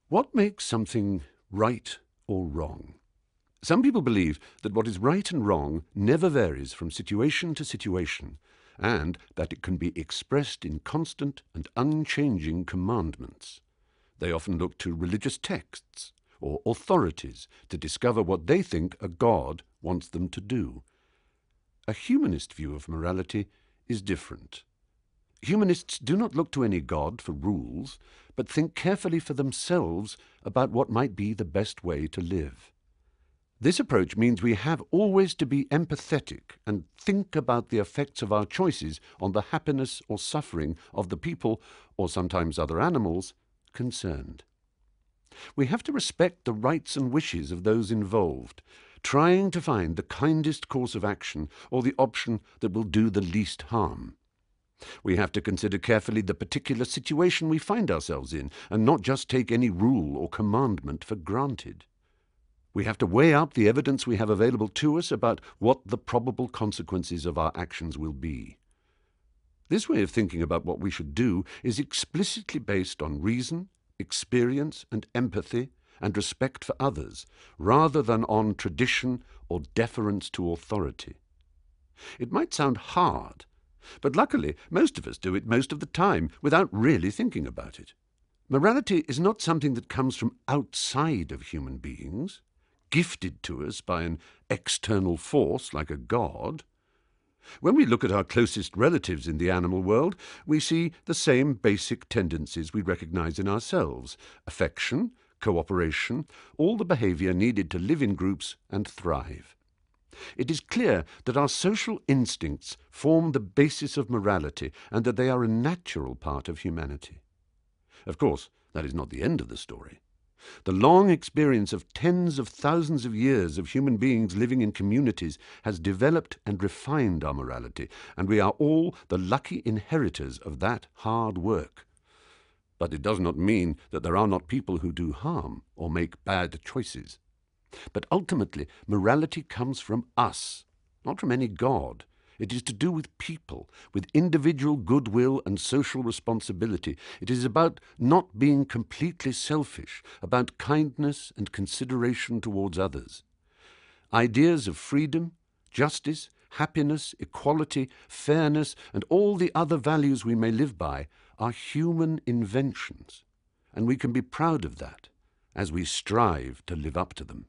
What makes something right or wrong? Some people believe that what is right and wrong never varies from situation to situation, and that it can be expressed in constant and unchanging commandments. They often look to religious texts or authorities to discover what they think a God wants them to do. A humanist view of morality is different. Humanists do not look to any God for rules, but think carefully for themselves about what might be the best way to live. This approach means we have always to be empathetic and think about the effects of our choices on the happiness or suffering of the people, or sometimes other animals, concerned. We have to respect the rights and wishes of those involved, trying to find the kindest course of action or the option that will do the least harm. We have to consider carefully the particular situation we find ourselves in, and not just take any rule or commandment for granted. We have to weigh up the evidence we have available to us about what the probable consequences of our actions will be. This way of thinking about what we should do is explicitly based on reason, experience and empathy and respect for others, rather than on tradition or deference to authority. It might sound hard, but luckily most of us do it most of the time without really thinking about it. Morality is not something that comes from outside of human beings, gifted to us by an external force like a god. When we look at our closest relatives in the animal world, we see the same basic tendencies we recognize in ourselves: affection, cooperation, all the behavior needed to live in groups and thrive. It is clear that our social instincts form the basis of morality and that they are a natural part of humanity. Of course, that is not the end of the story. The long experience of tens of thousands of years of human beings living in communities has developed and refined our morality, and we are all the lucky inheritors of that hard work. But it does not mean that there are not people who do harm or make bad choices. But ultimately, morality comes from us, not from any god. It is to do with people, with individual goodwill and social responsibility. It is about not being completely selfish, about kindness and consideration towards others. Ideas of freedom, justice, happiness, equality, fairness, and all the other values we may live by are human inventions, and we can be proud of that as we strive to live up to them.